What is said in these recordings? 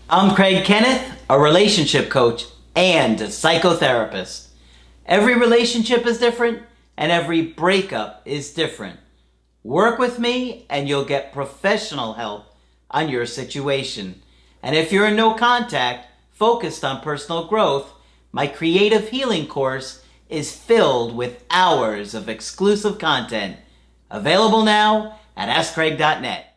I'm Craig Kenneth, a relationship coach and a psychotherapist. Every relationship is different and every breakup is different. Work with me and you'll get professional help on your situation. And if you're in no contact, focused on personal growth, my creative healing course is filled with hours of exclusive content. Available now at AskCraig.net.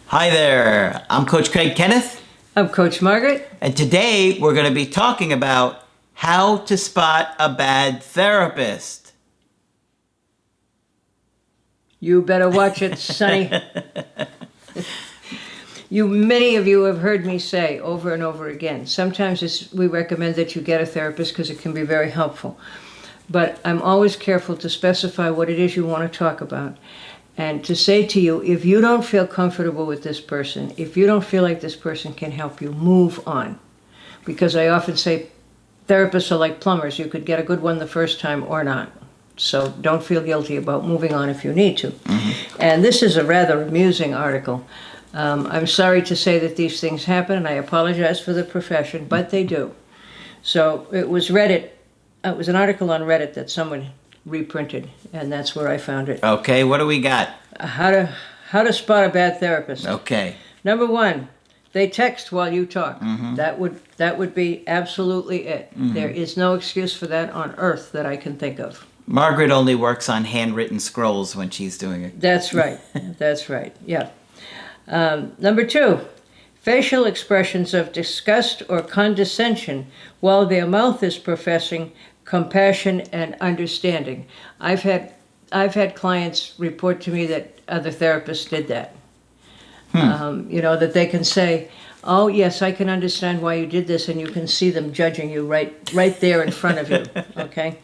Hi there, I'm Coach Craig Kenneth. I'm Coach Margaret. And today we're going to be talking about how to spot a bad therapist. You better watch it, Sonny. Many of you have heard me say over and over again, sometimes we recommend that you get a therapist because it can be very helpful. But I'm always careful to specify what it is you want to talk about. And to say to you, if you don't feel comfortable with this person, if you don't feel like this person can help you, move on. Because I often say therapists are like plumbers. You could get a good one the first time or not. So don't feel guilty about moving on if you need to. Mm-hmm. And this is a rather amusing article. I'm sorry to say that these things happen, and I apologize for the profession, but they do. So it was Reddit. It was an article on Reddit that someone reprinted, and that's where I found it. Okay, what do we got? How to spot a bad therapist. Okay. Number one, they text while you talk. Mm-hmm. That would be absolutely it. Mm-hmm. There is no excuse for that on earth that I can think of. Margaret only works on handwritten scrolls when she's doing it. That's right. That's right. Yeah. Number two, facial expressions of disgust or condescension while their mouth is professing compassion and understanding. I've had clients report to me that other therapists did that. That they can say, "Oh yes, I can understand why you did this," and you can see them judging you right there in front of you. Okay.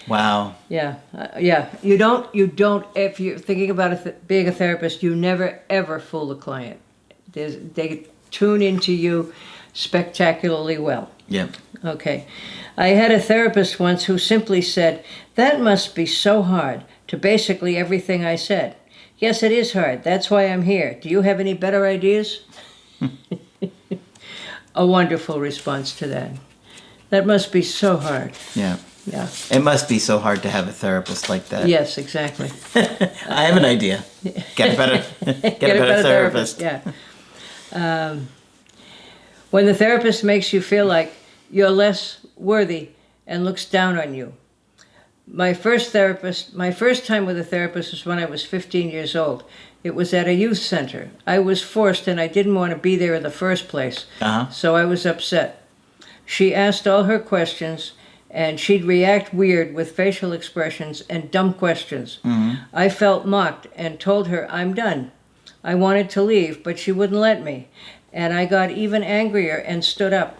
Wow. Yeah. You don't. If you're thinking about being a therapist, you never ever fool the client. They tune into you spectacularly well. Yeah. Okay. I had a therapist once who simply said, "That must be so hard," to basically everything I said. "Yes, it is hard. That's why I'm here. Do you have any better ideas?" A wonderful response to that. That must be so hard. Yeah. Yeah. It must be so hard to have a therapist like that. Yes, exactly. I have an idea. Get a better therapist. Yeah. When the therapist makes you feel like you're less worthy and looks down on you. My first time with a therapist was when I was 15 years old. It was at a youth center. I was forced and I didn't want to be there in the first place. So I was upset. She asked all her questions and she'd react weird with facial expressions and dumb questions. Mm-hmm. I felt mocked and told her I'm done. I wanted to leave, but she wouldn't let me. And I got even angrier and stood up.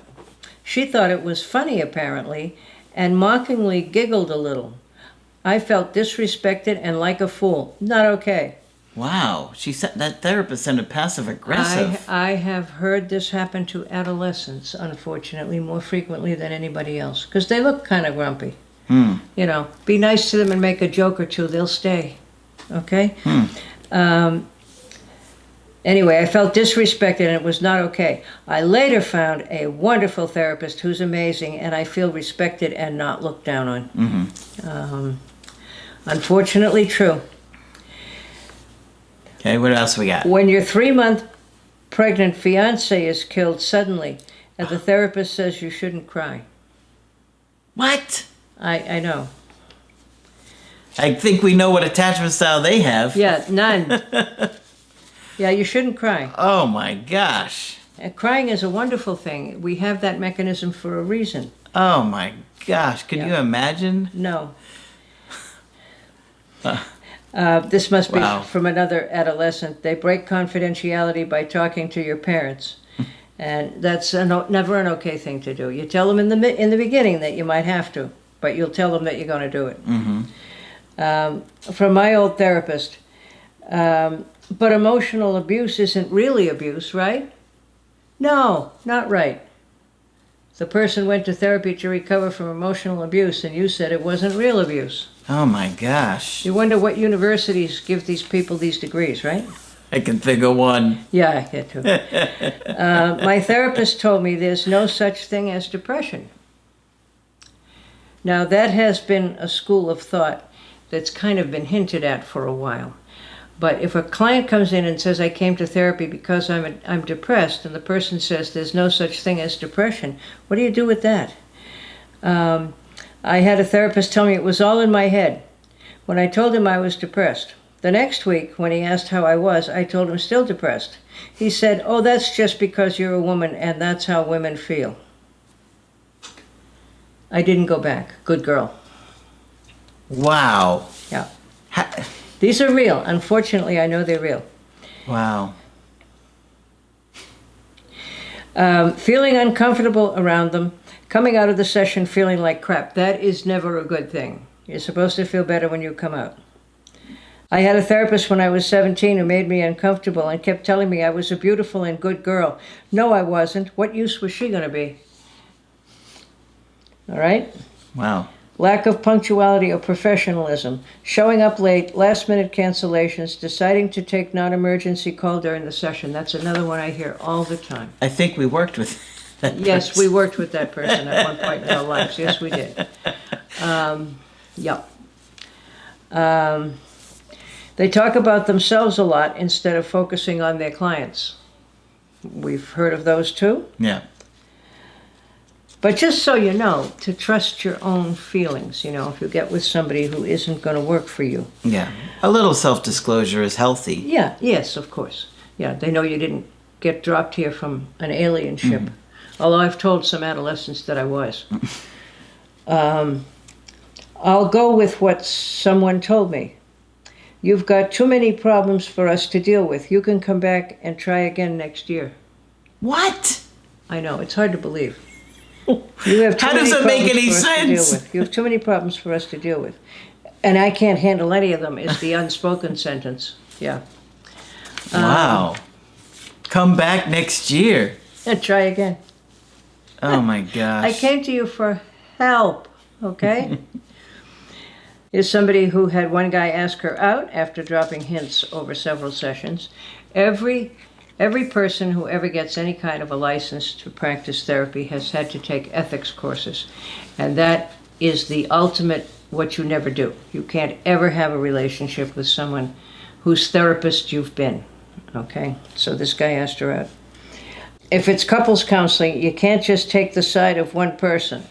She thought it was funny, apparently, and mockingly giggled a little. I felt disrespected and like a fool. Not okay. Wow. That therapist sounded passive-aggressive. I have heard this happen to adolescents, unfortunately, more frequently than anybody else, because they look kind of grumpy. Be nice to them and make a joke or two, they'll stay. Okay? Anyway, I felt disrespected and it was not okay. I later found a wonderful therapist who's amazing and I feel respected and not looked down on. Mm-hmm. Unfortunately true. Okay, what else we got? When your 3-month pregnant fiance is killed suddenly and the therapist says you shouldn't cry. What? I know. I think we know what attachment style they have. Yeah, none. Yeah, you shouldn't cry. Oh my gosh. Crying is a wonderful thing. We have that mechanism for a reason. Oh my gosh. Could you imagine? No. This must be from another adolescent. They break confidentiality by talking to your parents. And that's never an okay thing to do. You tell them in the beginning that you might have to, but you'll tell them that you're going to do it. Mm-hmm. From my old therapist, but emotional abuse isn't really abuse, right? No, not right. The person went to therapy to recover from emotional abuse, and you said it wasn't real abuse. Oh my gosh. You wonder what universities give these people these degrees, right? I can think of one. Yeah, I get to. My therapist told me there's no such thing as depression. Now, that has been a school of thought that's kind of been hinted at for a while. But if a client comes in and says, I came to therapy because I'm depressed, and the person says there's no such thing as depression, what do you do with that? I had a therapist tell me it was all in my head when I told him I was depressed. The next week, when he asked how I was, I told him still depressed. He said, oh, that's just because you're a woman and that's how women feel. I didn't go back. Good girl. Wow. Yeah. These are real. Unfortunately, I know they're real. Wow. Feeling uncomfortable around them, coming out of the session feeling like crap, that is never a good thing. You're supposed to feel better when you come out. I had a therapist when I was 17 who made me uncomfortable and kept telling me I was a beautiful and good girl. No, I wasn't. What use was she going to be? All right? Wow. Lack of punctuality or professionalism, showing up late, last-minute cancellations, deciding to take non-emergency call during the session. That's another one I hear all the time. I think we worked with that Yes, person. we worked with that person at one point in our lives. Yes, we did. Yep. They talk about themselves a lot instead of focusing on their clients. We've heard of those too. Yeah. But just so you know, to trust your own feelings, if you get with somebody who isn't going to work for you. Yeah. A little self-disclosure is healthy. Yeah, yes, of course. Yeah, they know you didn't get dropped here from an alien ship. Although I've told some adolescents that I was. I'll go with what someone told me. You've got too many problems for us to deal with. You can come back and try again next year. What? I know, it's hard to believe. You have too How many does it make problems any for us to deal sense? with. You have too many problems for us to deal with. And I can't handle any of them, is the unspoken sentence. Yeah. Wow. Come back next year. And try again. Oh my gosh. I came to you for help, okay? Is somebody who had one guy ask her out after dropping hints over several sessions. Every person who ever gets any kind of a license to practice therapy has had to take ethics courses. And that is the ultimate what you never do. You can't ever have a relationship with someone whose therapist you've been, okay? So this guy asked her out. If it's couples counseling, you can't just take the side of one person.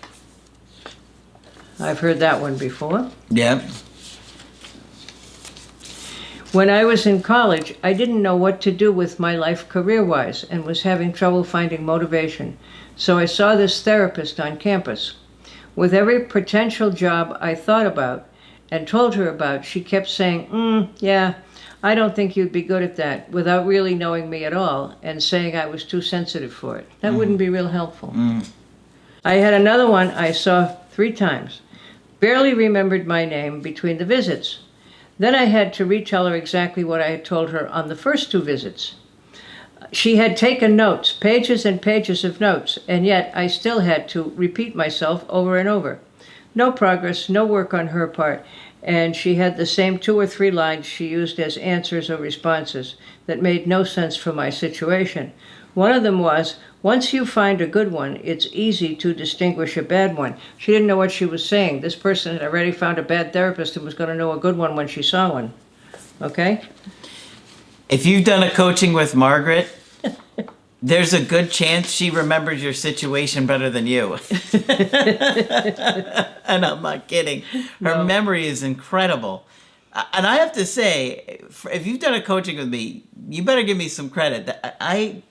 I've heard that one before. Yep. When I was in college, I didn't know what to do with my life career-wise and was having trouble finding motivation. So I saw this therapist on campus. With every potential job I thought about and told her about, she kept saying, yeah, I don't think you'd be good at that, without really knowing me at all and saying I was too sensitive for it. That wouldn't be real helpful. I had another one I saw 3 times. Barely remembered my name between the visits. Then I had to retell her exactly what I had told her on the first 2 visits. She had taken notes, pages and pages of notes, and yet I still had to repeat myself over and over. No progress, no work on her part, and she had the same 2 or 3 lines she used as answers or responses that made no sense for my situation. One of them was, once you find a good one, it's easy to distinguish a bad one. She didn't know what she was saying. This person had already found a bad therapist and was going to know a good one when she saw one. Okay? If you've done a coaching with Margaret, there's a good chance she remembers your situation better than you. And I'm not kidding. Her memory is incredible. And I have to say, if you've done a coaching with me, you better give me some credit. I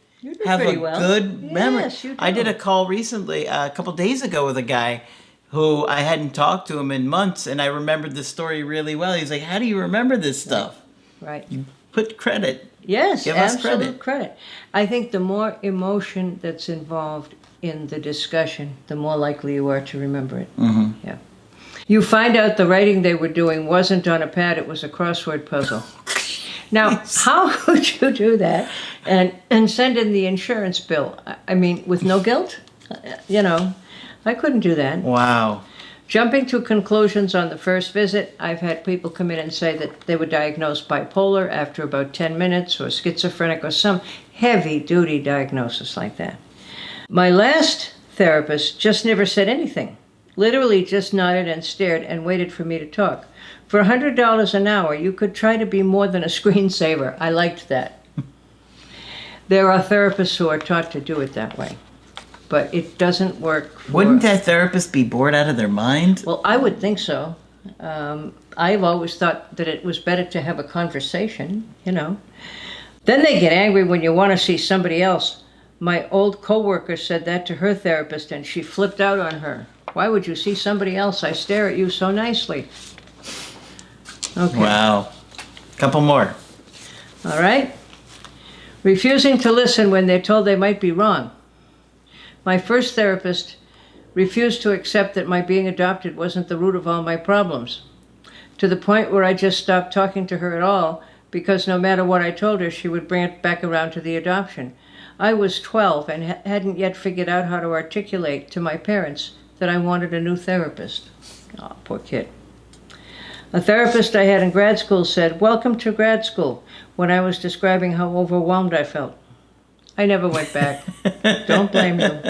have a good memory. Yes, you do. I did a call recently, a couple days ago, with a guy who I hadn't talked to him in months, and I remembered the story really well. He's like, how do you remember this stuff? Right. You put credit. Yes, Give us absolute credit. I think the more emotion that's involved in the discussion, the more likely you are to remember it. Mm-hmm. Yeah. You find out the writing they were doing wasn't on a pad, it was a crossword puzzle. Now, how could you do that and send in the insurance bill? I mean, with no guilt? I couldn't do that. Wow. Jumping to conclusions on the first visit, I've had people come in and say that they were diagnosed bipolar after about 10 minutes, or schizophrenic, or some heavy-duty diagnosis like that. My last therapist just never said anything. Literally just nodded and stared and waited for me to talk. For $100 an hour, you could try to be more than a screensaver. I liked that. There are therapists who are taught to do it that way, but it doesn't work. Wouldn't that therapist be bored out of their mind? Well, I would think so. I've always thought that it was better to have a conversation, you know. Then they get angry when you want to see somebody else. My old coworker said that to her therapist, and she flipped out on her. Why would you see somebody else? I stare at you so nicely. Okay. Wow. Couple more. All right. Refusing to listen when they're told they might be wrong. My first therapist refused to accept that my being adopted wasn't the root of all my problems, to the point where I just stopped talking to her at all, because no matter what I told her, she would bring it back around to the adoption. I was 12 and hadn't yet figured out how to articulate to my parents that I wanted a new therapist. Oh, poor kid. A therapist I had in grad school said, "Welcome to grad school," when I was describing how overwhelmed I felt. I never went back. Don't blame you.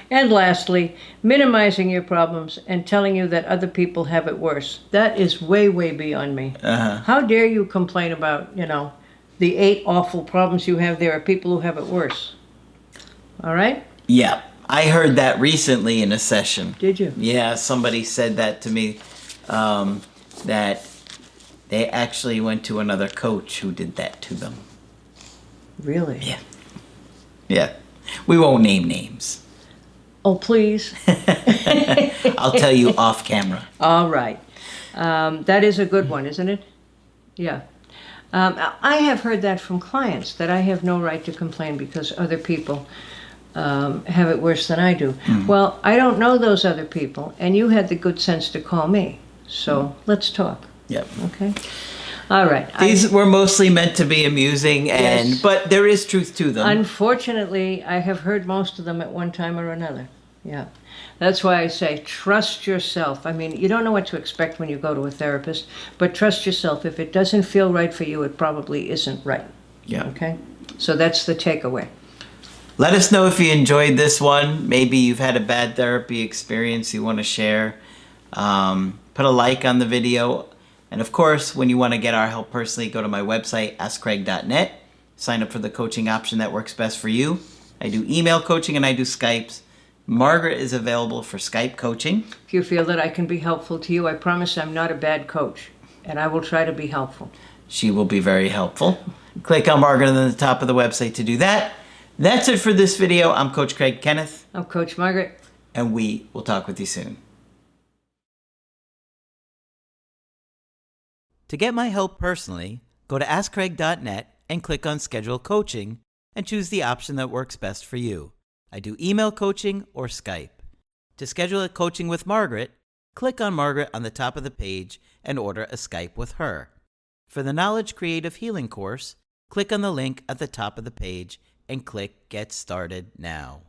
And lastly, minimizing your problems and telling you that other people have it worse. That is way, way beyond me. How dare you complain about, the 8 awful problems you have? There are people who have it worse. All right? Yeah. I heard that recently in a session. Did you? Yeah, somebody said that to me, that they actually went to another coach who did that to them. Really? Yeah. Yeah. We won't name names. Oh, please. I'll tell you off camera. All right. That is a good one, isn't it? Yeah. I have heard that from clients, that I have no right to complain because other people have it worse than I do. Well, I don't know those other people, and you had the good sense to call me. So let's talk. Yep. Okay? All right. These were mostly meant to be amusing, but there is truth to them. Unfortunately, I have heard most of them at one time or another. Yeah. That's why I say trust yourself. I mean, you don't know what to expect when you go to a therapist, but trust yourself. If it doesn't feel right for you, it probably isn't right. Yeah. Okay? So that's the takeaway. Let us know if you enjoyed this one. Maybe you've had a bad therapy experience you want to share. Put a like on the video. And of course, when you want to get our help personally, go to my website, askcraig.net. Sign up for the coaching option that works best for you. I do email coaching and I do Skypes. Margaret is available for Skype coaching. If you feel that I can be helpful to you, I promise I'm not a bad coach, and I will try to be helpful. She will be very helpful. Click on Margaret on the top of the website to do that. That's it for this video. I'm Coach Craig Kenneth. I'm Coach Margaret. And we will talk with you soon. To get my help personally, go to askcraig.net and click on Schedule Coaching and choose the option that works best for you. I do email coaching or Skype. To schedule a coaching with Margaret, click on Margaret on the top of the page and order a Skype with her. For the Knowledge Creative Healing course, click on the link at the top of the page and click Get Started Now.